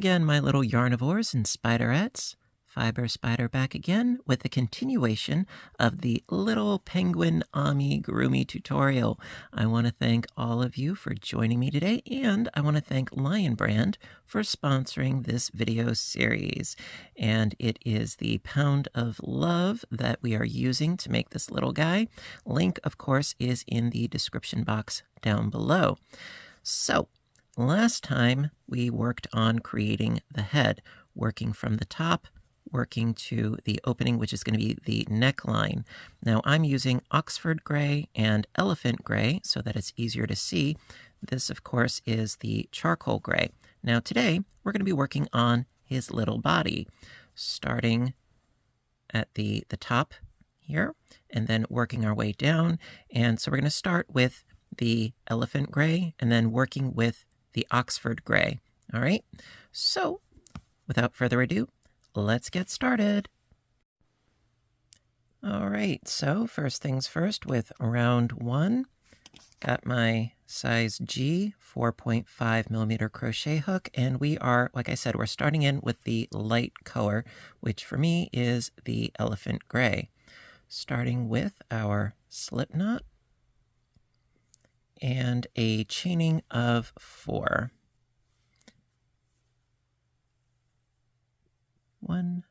again, my little yarnivores and spiderettes. Fiber Spider back again with a continuation of the little penguin amigurumi tutorial. I want to thank all of you for joining me today, and I want to thank Lion Brand for sponsoring this video series. And it is the Pound of Love that we are using to make this little guy. Link, of course, is in the description box down below. So, last time we worked on creating the head, working from the top, working to the opening, which is going to be the neckline. Now I'm using Oxford gray and elephant gray so that it's easier to see. This, of course, is the charcoal gray. Now today we're going to be working on his little body, starting at the top here and then working our way down. And so we're going to start with the elephant gray and then working with the Oxford gray. All right, so without further ado, let's get started. All right, so first things first with round 1, got my size G 4.5 millimeter crochet hook, and we are, like I said, we're starting in with the light color, which for me is the elephant gray. Starting with our slip knot and a chaining of 4. 1,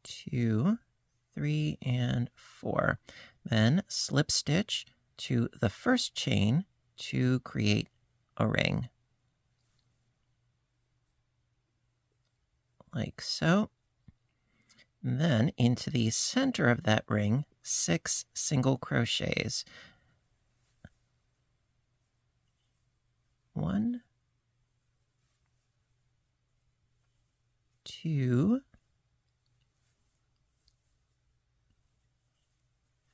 2, 3, and 4. Then slip stitch to the first chain to create a ring. Like so. And then into the center of that ring, 6 single crochets. 1, 2,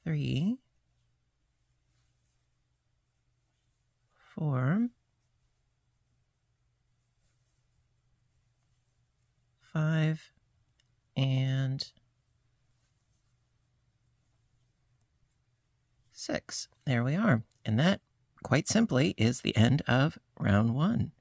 3, 4, 5, and 6. There we are. And that, quite simply, is the end of round 1.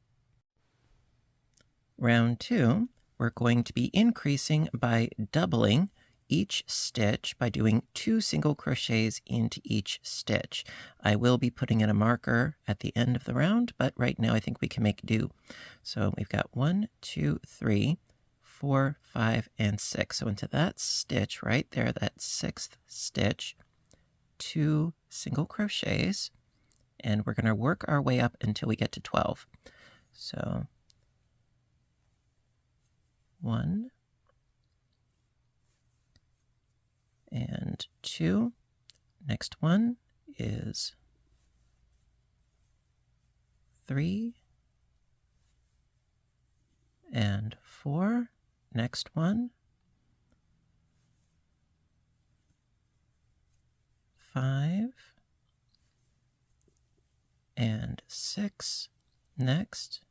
Round 2, we're going to be increasing by doubling each stitch by doing 2 single crochets into each stitch. I will be putting in a marker at the end of the round, but right now I think we can make do. So we've got 1, 2, 3, 4, 5, and 6. So into that stitch right there, that 6th stitch, 2 single crochets, and we're going to work our way up until we get to 12. So 1 and 2. Next one is 3 and 4. Next one, 5 and 6. Next,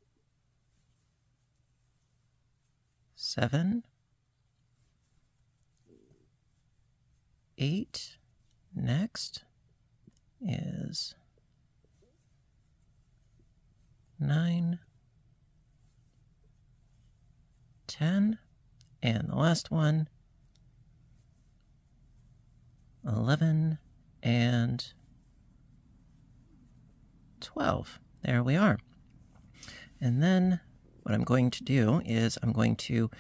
7, 8. Next is 9, 10, and the last one, 11 and 12. There we are. And then what I'm going to do is I'm going to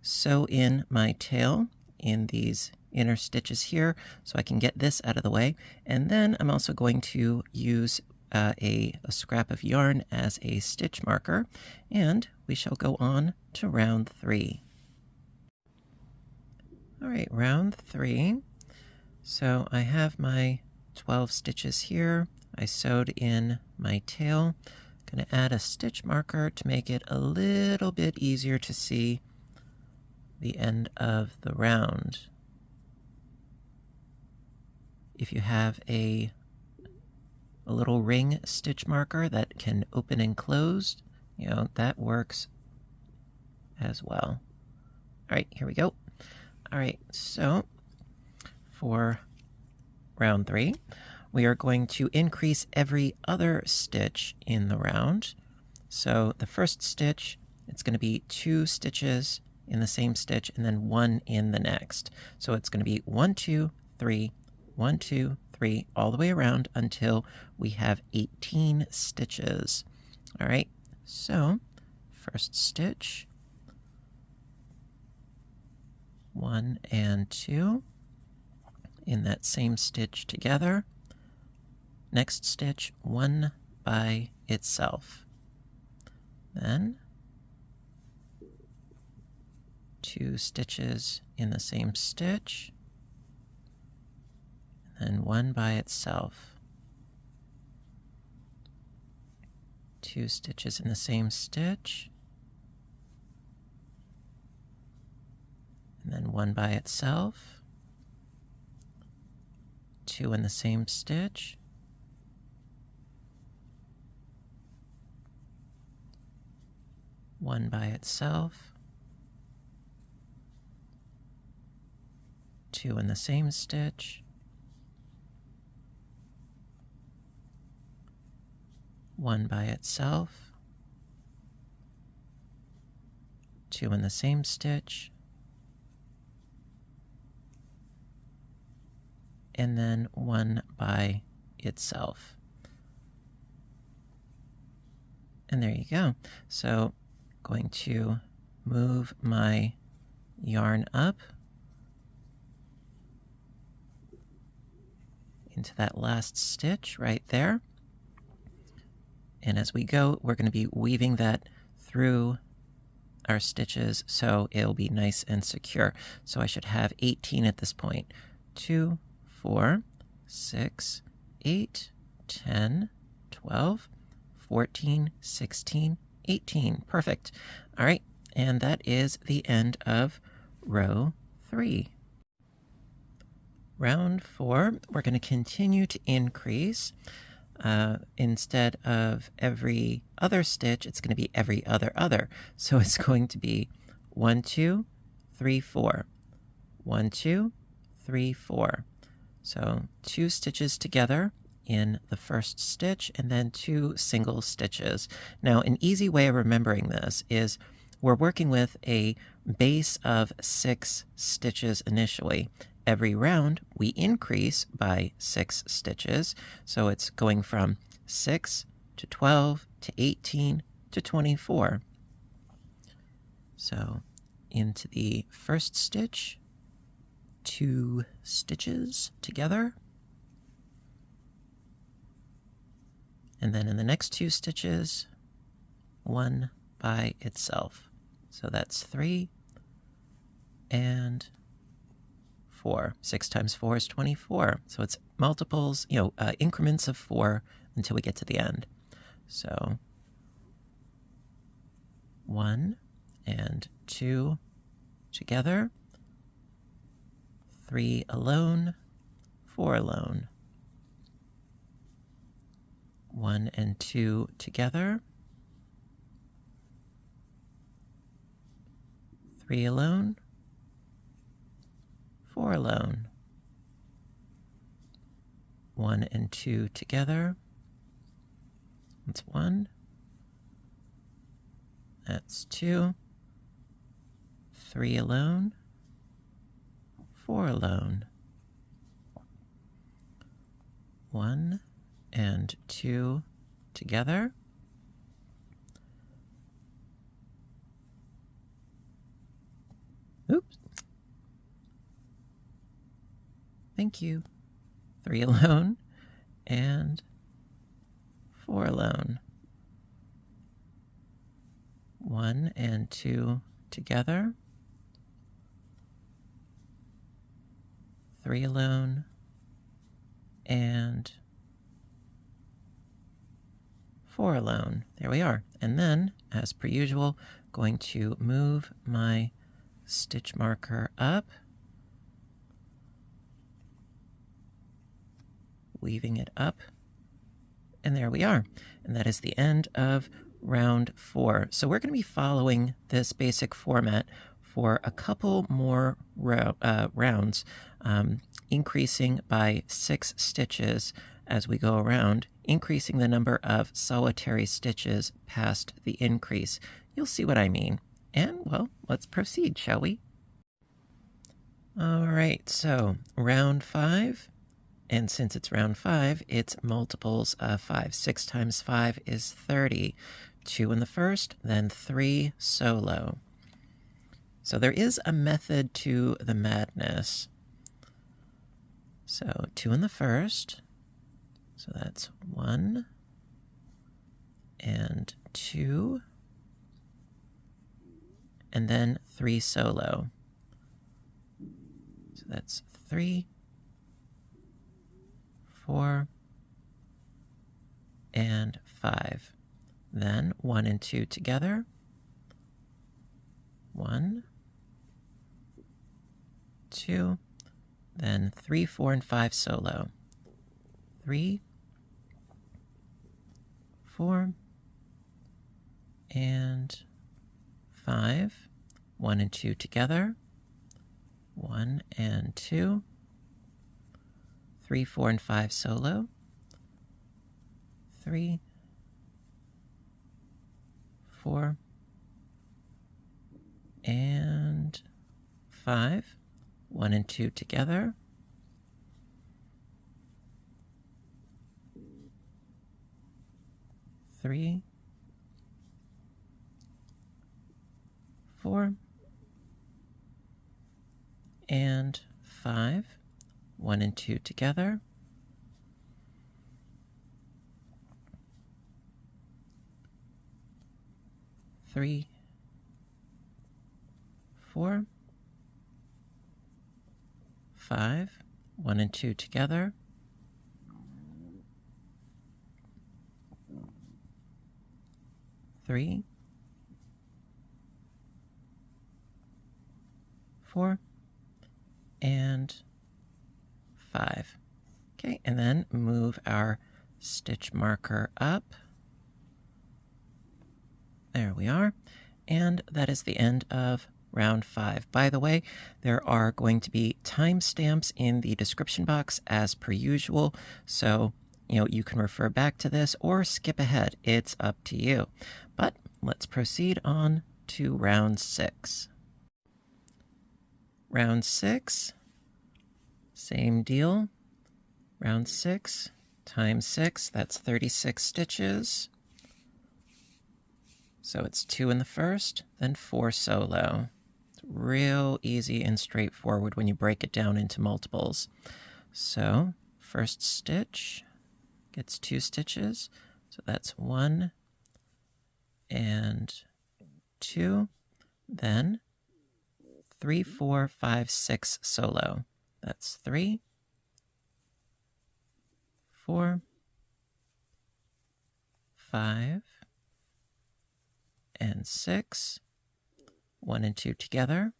sew in my tail in these inner stitches here so I can get this out of the way. And then I'm also going to use a scrap of yarn as a stitch marker, and we shall go on to round 3. All right, round 3. So I have my 12 stitches here. I sewed in my tail. Going to add a stitch marker to make it a little bit easier to see the end of the round. If you have a little ring stitch marker that can open and close, that works as well. All right, here we go. All right, so for round 3, we are going to increase every other stitch in the round. So the first stitch it's going to be 2 stitches in the same stitch and then 1 in the next. So it's going to be 1, 2, 3, 1, 2, 3, all the way around until we have 18 stitches. All right, so first stitch, 1 and 2 in that same stitch together. Next stitch, 1 by itself. Then 2 stitches in the same stitch, and then 1 by itself. 2 stitches in the same stitch, and then 1 by itself. 2 in the same stitch, 1 by itself. 2 in the same stitch, 1 by itself. 2 in the same stitch, and then 1 by itself. And there you go. So going to move my yarn up into that last stitch right there. And as we go, we're going to be weaving that through our stitches so it'll be nice and secure. So I should have 18 at this point. 2, 4, 6, 8, 10, 12, 14, 16, 18. Perfect. All right, and that is the end of row 3. Round 4, we're going to continue to increase. Instead of every other stitch, it's going to be every other. So it's going to be 1, 2, 3, 4. 1, 2, 3, 4. So 2 stitches together in the first stitch and then 2 single stitches. Now, an easy way of remembering this is we're working with a base of 6 stitches initially. Every round, we increase by 6 stitches. So it's going from 6 to 12 to 18 to 24. So into the first stitch, 2 stitches together. And then in the next 2 stitches, 1 by itself. So that's 3 and 4. 6 times 4 is 24. So it's multiples, increments of 4 until we get to the end. So 1 and 2 together, 3 alone, 4 alone. 1 and 2 together, 3 alone, 4 alone. 1 and 2 together, that's 1, that's 2, 3 alone, 4 alone. 1 and 2 together, oops, thank you, 3 alone and 4 alone. 1 and 2 together, 3 alone and 4 alone. There we are. And then, as per usual, going to move my stitch marker up, weaving it up, and there we are. And that is the end of round 4. So we're going to be following this basic format for a couple more rounds, increasing by 6 stitches as we go around, increasing the number of solitary stitches past the increase. you'll see what I mean. And, well, let's proceed, shall we? All right, so round 5. And since it's round 5, it's multiples of 5. 6 times 5 is 30. 2 in the first, then 3 solo. So there is a method to the madness. So 2 in the first. So that's 1 and 2. And then 3 solo. So that's 3, 4, and 5. Then 1 and 2 together. 1, 2, then 3, 4, and 5 solo. 3, 4, and 5. 1 and 2 together. 1 and 2. 3, 4, and 5 solo. 3, 4, and 5. 1 and 2 together. 3, 4, and 5. 1 and 2 together. 3, 4, 5. 1 and 2 together. 3, 4, and 5. Okay, and then move our stitch marker up. There we are. And that is the end of round 5. By the way, there are going to be timestamps in the description box as per usual. So, you can refer back to this or skip ahead. It's up to you. But let's proceed on to round 6. Round 6, same deal. Round 6 times 6, that's 36 stitches. So it's 2 in the first, then 4 solo. It's real easy and straightforward when you break it down into multiples. So first stitch gets 2 stitches. So that's 1 and 2. Then 3, 4, 5, 6 solo. That's 3, 4, 5, and 6. 1 and 2 together.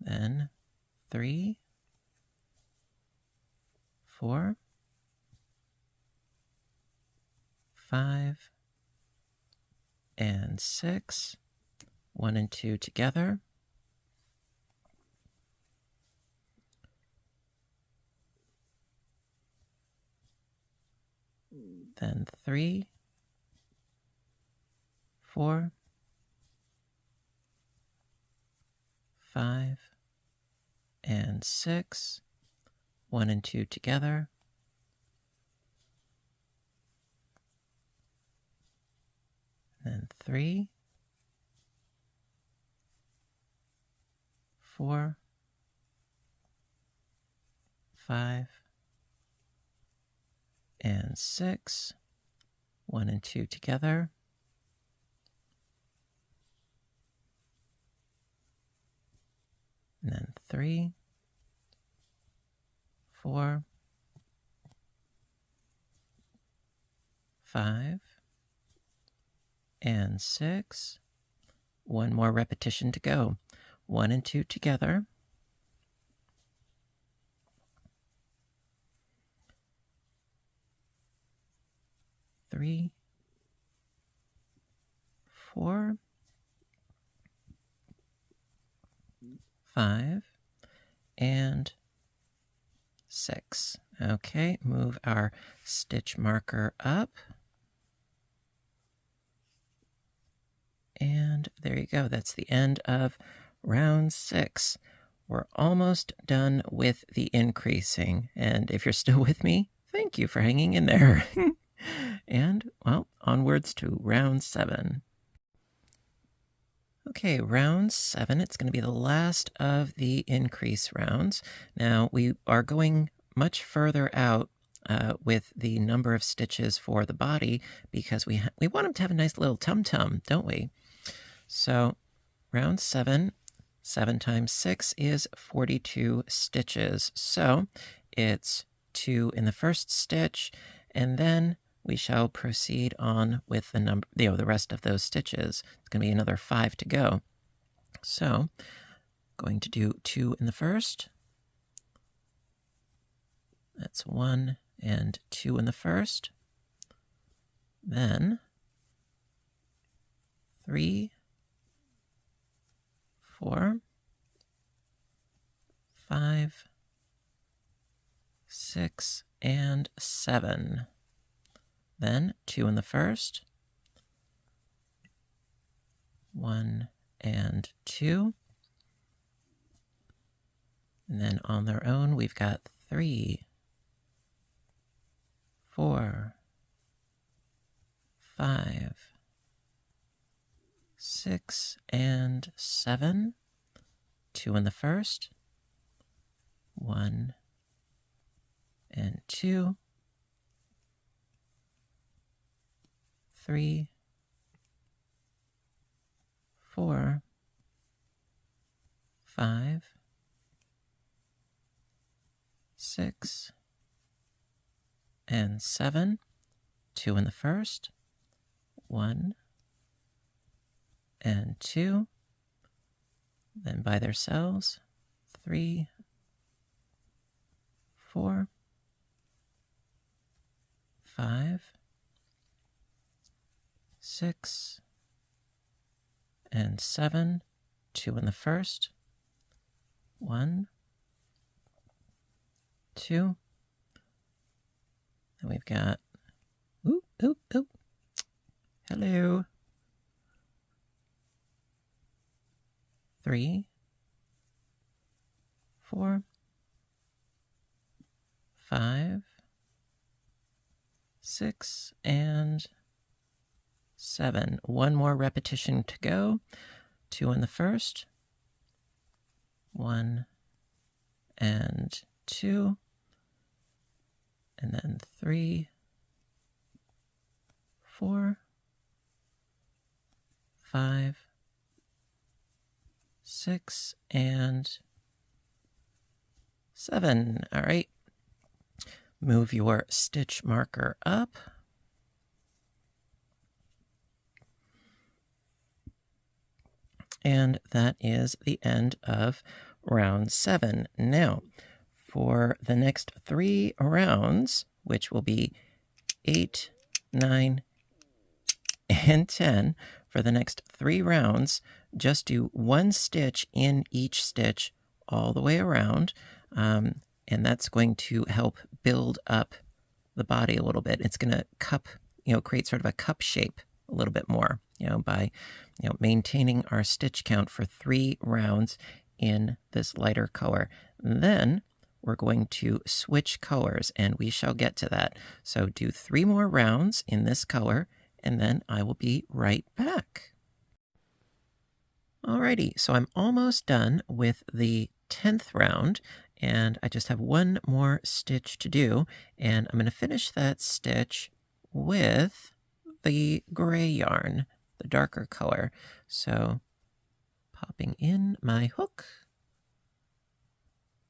Then 3, 4, 5, and 6. 1 and 2 together. Then 3, 4, 5, and 6. 1 and 2 together. Then 3, 4, 5, and 6. 1 and 2 together. And then 3, 4, 5, and 6. 1 more repetition to go. 1 and 2 together. 3, 4, 5, and 6. Okay, move our stitch marker up. And there you go. That's the end of round 6. We're almost done with the increasing. And if you're still with me, thank you for hanging in there. And, well, onwards to round 7. Okay, round 7, it's going to be the last of the increase rounds. Now, we are going much further out with the number of stitches for the body because we want them to have a nice little tum-tum, don't we? So, round 7, 7 times 6 is 42 stitches. So, it's 2 in the first stitch, and then we shall proceed on with the rest of those stitches. It's going to be another 5 to go. So, going to do 2 in the first. That's 1 and 2 in the first. Then 3, 4, 5, 6, and 7. Then 2 in the first, 1 and 2. And then on their own, we've got 3, 4, 5, 6, and 7. 2 in the first, 1 and 2. 3, 4, 5, 6, and 7. 2 in the first, 1 and 2. Then by themselves, 3, 4, 5, 6, and 7. 2 in the first, 1, 2. And we've got, oop, oop, oop. Hello. 3, 4, 5, 6, and 7. One more repetition to go. 2 in the first, 1 and 2, and then 3, 4, 5, 6, and 7. All right. Move your stitch marker up. And that is the end of round 7. Now, for the next 3 rounds, which will be 8, 9, and 10, for the next 3 rounds, just do 1 stitch in each stitch all the way around, and that's going to help build up the body a little bit. It's going to create sort of a cup shape a little bit more, by maintaining our stitch count for 3 rounds in this lighter color. Then we're going to switch colors, and we shall get to that. So do 3 more rounds in this color, and then I will be right back. Alrighty, so I'm almost done with the 10th round, and I just have 1 more stitch to do, and I'm going to finish that stitch with the gray yarn, the darker color. So popping in my hook,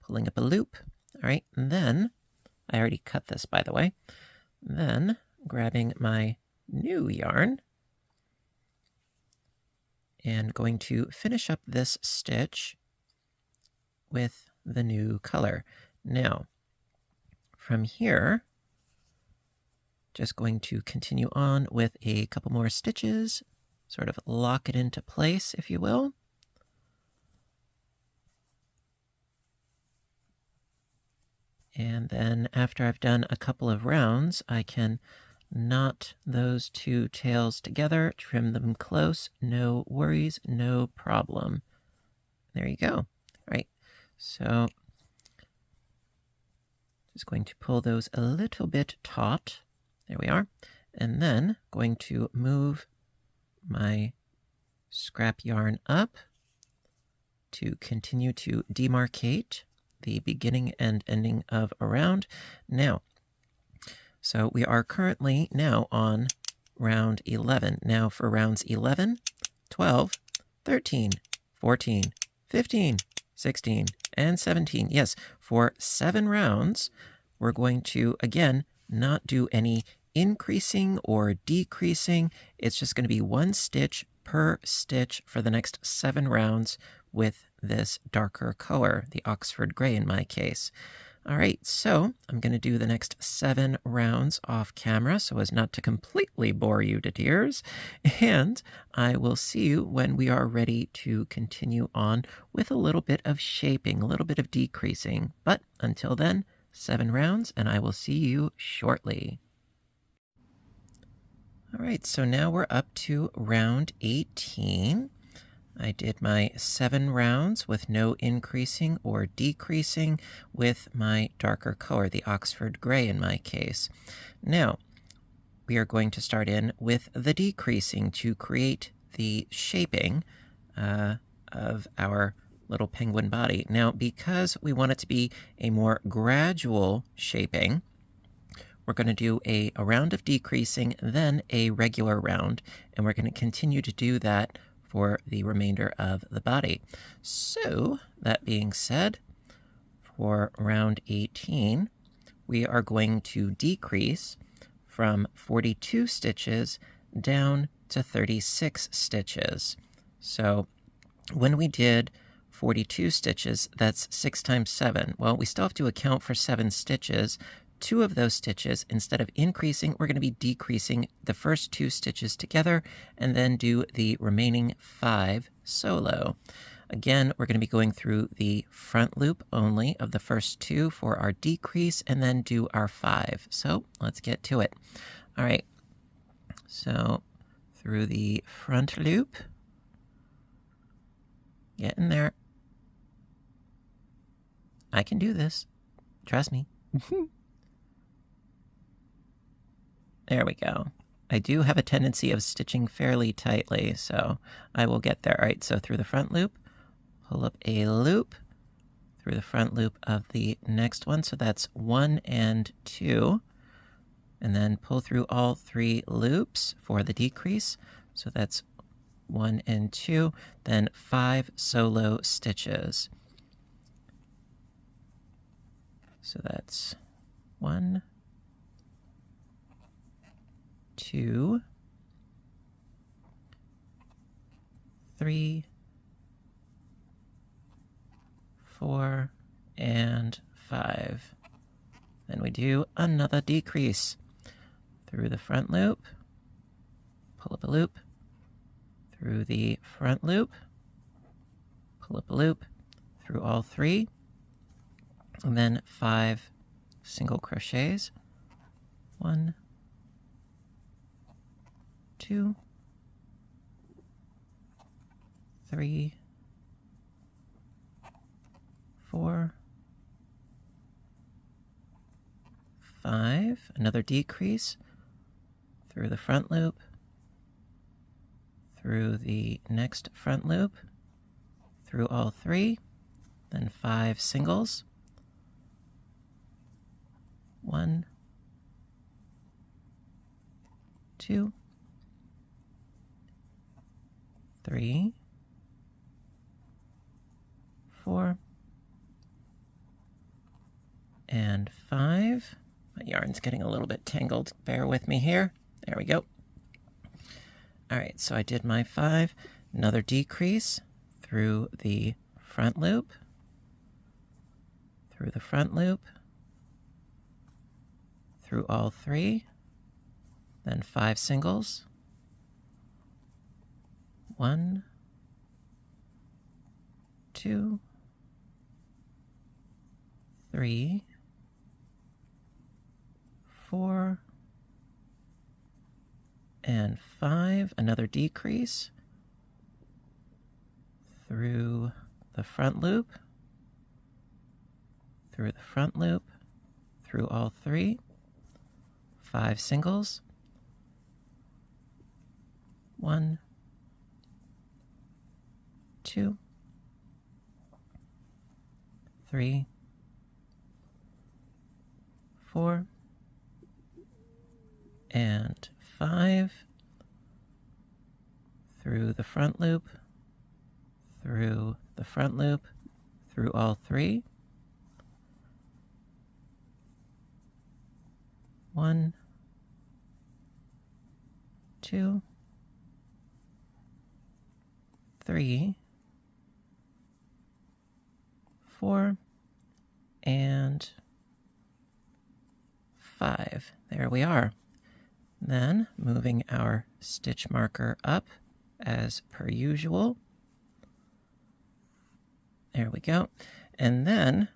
pulling up a loop. All right, and then I already cut this, by the way. Then grabbing my new yarn and going to finish up this stitch with the new color. Now, from here, just going to continue on with a couple more stitches, sort of lock it into place, if you will. And then after I've done a couple of rounds, I can knot those two tails together, trim them close, no worries, no problem. There you go. All right, so just going to pull those a little bit taut. There we are. And then going to move my scrap yarn up to continue to demarcate the beginning and ending of a round. Now, so we are currently now on round 11. Now for rounds 11, 12, 13, 14, 15, 16, and 17. Yes, for 7 rounds, we're going to, again, not do any increasing or decreasing. It's just going to be 1 stitch per stitch for the next 7 rounds with this darker color, the Oxford gray in my case. All right, so I'm going to do the next 7 rounds off camera so as not to completely bore you to tears, and I will see you when we are ready to continue on with a little bit of shaping, a little bit of decreasing. But until then, 7 rounds, and I will see you shortly. All right, so now we're up to round 18. I did my 7 rounds with no increasing or decreasing with my darker color, the Oxford gray in my case. Now, we are going to start in with the decreasing to create the shaping of our little penguin body. Now, because we want it to be a more gradual shaping, we're going to do a round of decreasing, then a regular round, and we're going to continue to do that for the remainder of the body. So, that being said, for round 18, we are going to decrease from 42 stitches down to 36 stitches. So, when we did 42 stitches, that's 6 times 7. Well, we still have to account for 7 stitches. 2 of those stitches, instead of increasing, we're going to be decreasing the first 2 stitches together and then do the remaining 5 solo. Again, we're going to be going through the front loop only of the first 2 for our decrease and then do our 5. So let's get to it. All right, so through the front loop, get in there. I can do this. Trust me. There we go. I do have a tendency of stitching fairly tightly, so I will get there. All right, so through the front loop, pull up a loop through the front loop of the next one. So that's 1 and 2. And then pull through all 3 loops for the decrease. So that's 1 and 2. Then 5 solo stitches. So that's 1, 2, 3, 4, and 5. Then we do another decrease through the front loop, pull up a loop, through the front loop, pull up a loop, through all 3, and then 5 single crochets. 1, 2, 3, 4, 5. Another decrease through the front loop, through the next front loop, through all 3, then 5 singles. 1, 2, 3, 4, and 5. My yarn's getting a little bit tangled. Bear with me here. There we go. All right, so I did my 5. Another decrease through the front loop, through the front loop, through all 3, then 5 singles. 1, 2, 3, 4, and 5, another decrease through the front loop, through the front loop, through all 3, 5 singles, 1, 2, 3, 4, and 5, through the front loop, through the front loop, through all 3, 1, 2, 3, 4, and 5. There we are. Then moving our stitch marker up as per usual. There we go. And then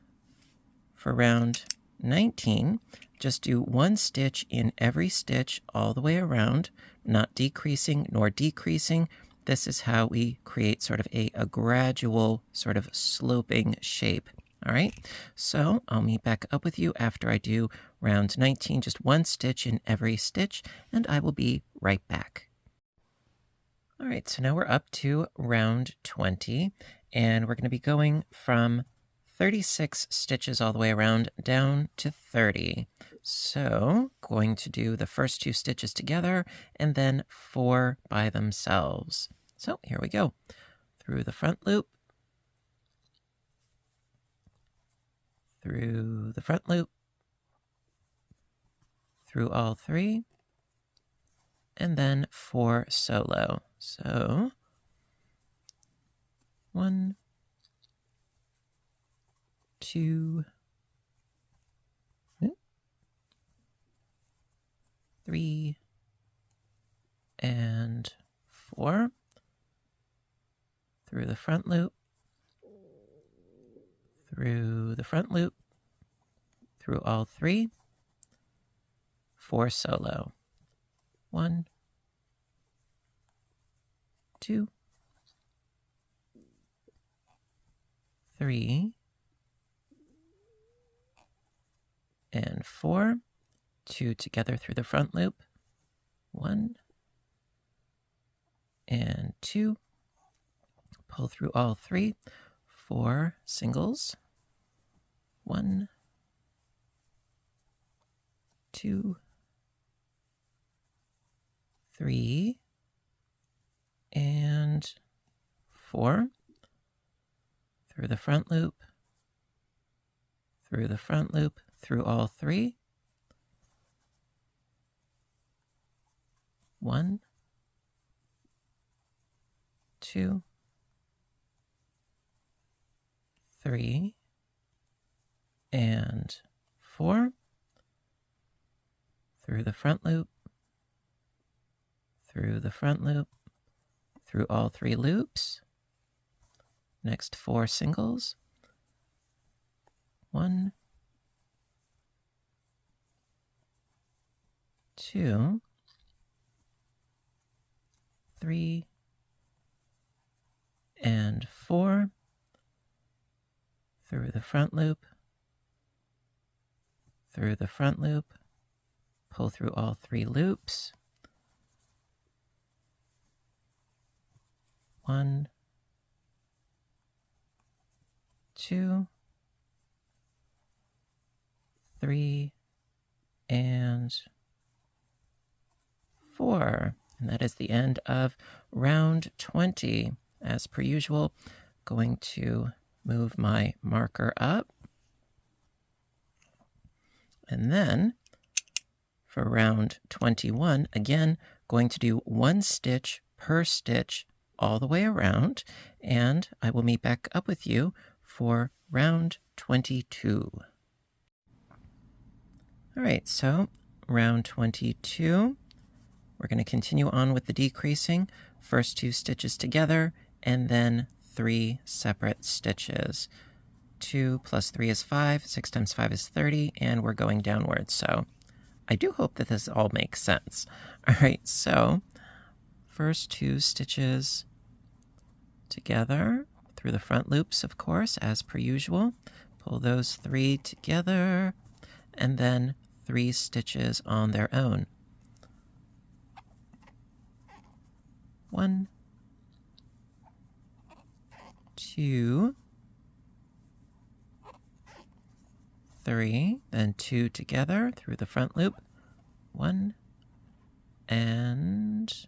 for round 19, just do 1 stitch in every stitch all the way around, not decreasing nor decreasing. This is how we create sort of a gradual sort of sloping shape. All right, so I'll meet back up with you after I do round 19, just 1 stitch in every stitch, and I will be right back. All right, so now we're up to round 20, and we're going to be going from 36 stitches all the way around down to 30. So going to do the first 2 stitches together and then 4 by themselves. So here we go. Through the front loop, through the front loop, through all 3, and then 4 solo. So 1, 2, 3, and 4, through the front loop, through the front loop, through all 3, 4 solo. 1, 2, 3, and 4. 2 together through the front loop. 1 and 2. Pull through all 3. 4 singles. 1, 2, 3, and 4. Through the front loop, through the front loop, through all 3. 1, 2, 3, and 4. Through the front loop, through the front loop, through all 3 loops. Next 4 singles. 1, 2, 3, and 4. Through the front loop, through the front loop, pull through all 3 loops. 1, 2, 3, and 4. And that is the end of round 20. As per usual, going to move my marker up. And then for round 21, again, going to do 1 stitch per stitch all the way around, and I will meet back up with you for round 22. All right, so round 22, we're going to continue on with the decreasing. First 2 stitches together, and then 3 separate stitches. 2 plus 3 is 5, 6 times 5 is 30, and we're going downwards. So I do hope that this all makes sense. All right, so first 2 stitches together through the front loops, of course, as per usual. Pull those 3 together, and then 3 stitches on their own. 1, 2, 3, then 2 together through the front loop. 1 and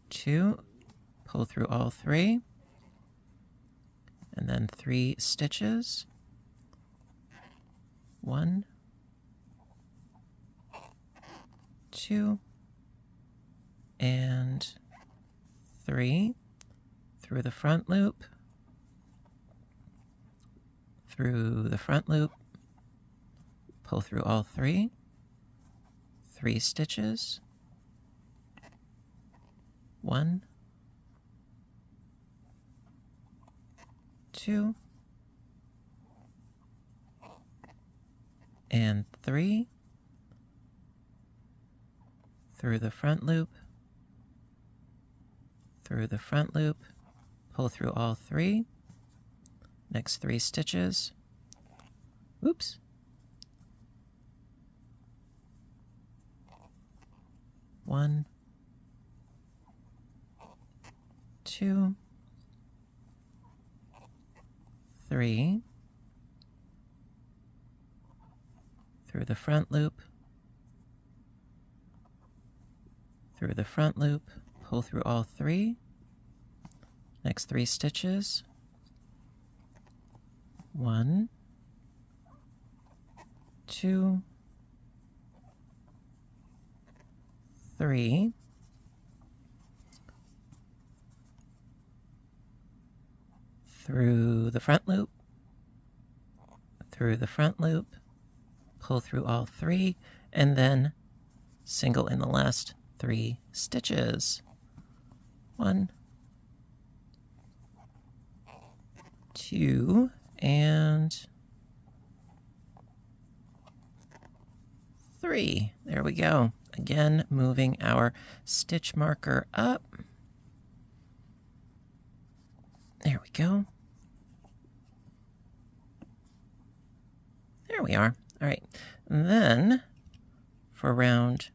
2. Pull through all 3, and then 3 stitches. 1, 2, and 3 through the front loop, through the front loop, pull through all 3, 3 stitches. 1, 2, and 3 through the front loop, through the front loop, pull through all 3, next 3 stitches. Oops. 1, 2, 3 through the front loop, through the front loop, pull through all 3, next 3 stitches. 1, 2, 3, through the front loop, through the front loop, pull through all 3, and then single in the last 3 stitches. 1, 2, and 3. There we go. Again, moving our stitch marker up. There we go. There we are. All right. And then for round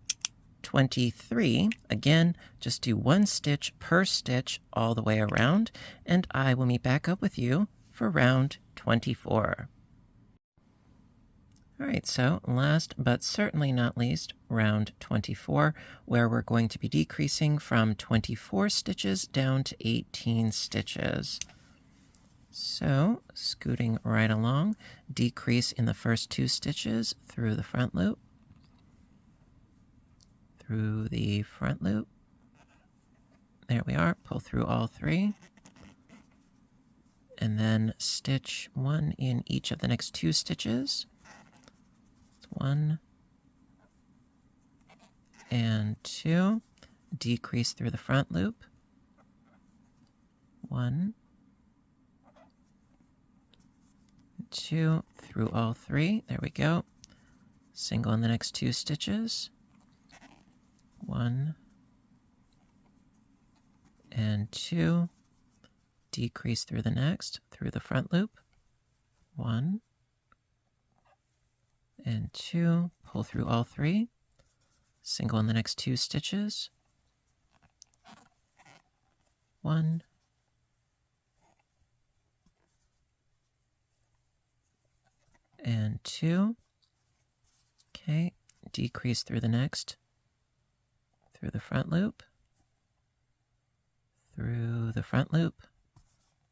23, again, just do 1 stitch per stitch all the way around, and I will meet back up with you for round 24. All right, so last but certainly not least, round 24, where we're going to be decreasing from 24 stitches down to 18 stitches. So, scooting right along, decrease in the first 2 stitches through the front loop, through the front loop. There we are, pull through all 3, and then stitch 1 in each of the next 2 stitches. 1 and 2, decrease through the front loop. 1, 2, through all 3. There we go. Single in the next 2 stitches. 1 and 2, decrease through the next, through the front loop. 1 and 2, pull through all 3, single in the next 2 stitches. 1 and 2. Okay, decrease through the next, through the front loop, through the front loop,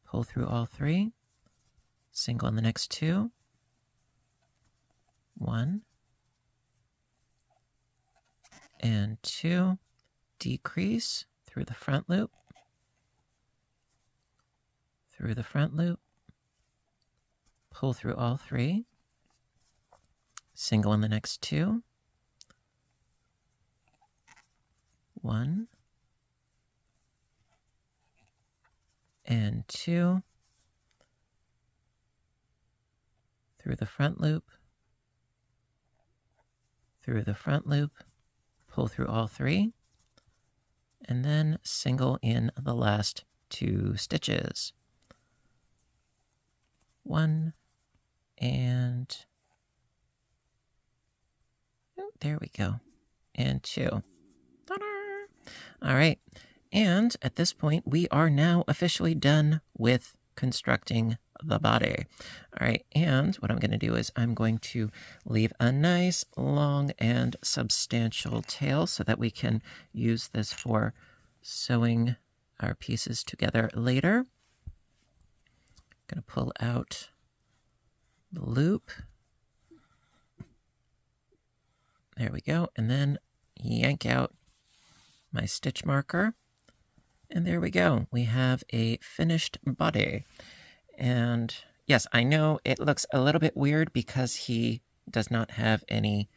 pull through all 3, single in the next 2. 1 and 2, decrease through the front loop, through the front loop, pull through all 3, single in the next 2. 1 and 2, through the front loop, through the front loop, pull through all 3, and then single in the last 2 stitches. 1 and there we go, and 2. Ta-da! All right, and at this point we are now officially done with constructing the body. All right, and what I'm going to do is I'm going to leave a nice long and substantial tail so that we can use this for sewing our pieces together later. I'm going to pull out the loop. There we go, and then yank out my stitch marker. And there we go. We have a finished body. And yes, I know it looks a little bit weird because he does not have any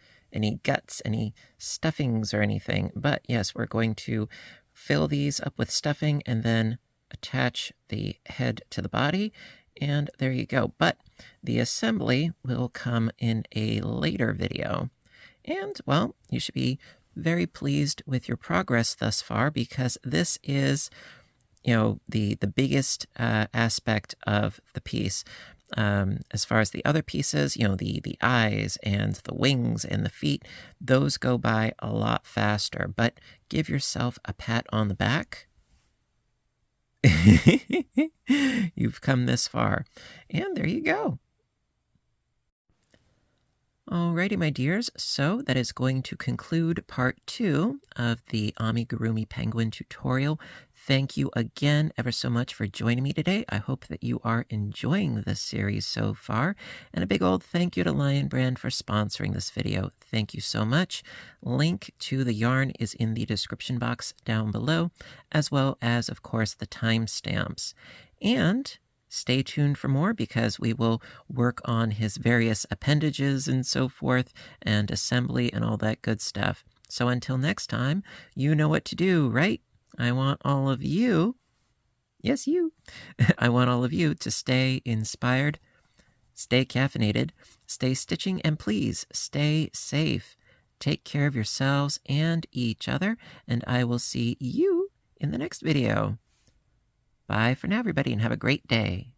guts, any stuffings or anything. But yes, we're going to fill these up with stuffing and then attach the head to the body. And there you go. But the assembly will come in a later video. And, well, you should be very pleased with your progress thus far because this is, you know, the biggest aspect of the piece. As far as the other pieces, you know, the eyes and the wings and the feet, those go by a lot faster. But give yourself a pat on the back. You've come this far. And there you go. Alrighty, my dears, so that is going to conclude part 2 of the Amigurumi Penguin tutorial. Thank you again ever so much for joining me today. I hope that you are enjoying this series so far. And a big old thank you to Lion Brand for sponsoring this video. Thank you so much. Link to the yarn is in the description box down below, as well as, of course, the timestamps. And stay tuned for more because we will work on his various appendages and so forth, and assembly and all that good stuff. So until next time, you know what to do, right? I want all of you, yes, you, I want all of you to stay inspired, stay caffeinated, stay stitching, and please stay safe. Take care of yourselves and each other, and I will see you in the next video. Bye for now, everybody, and have a great day.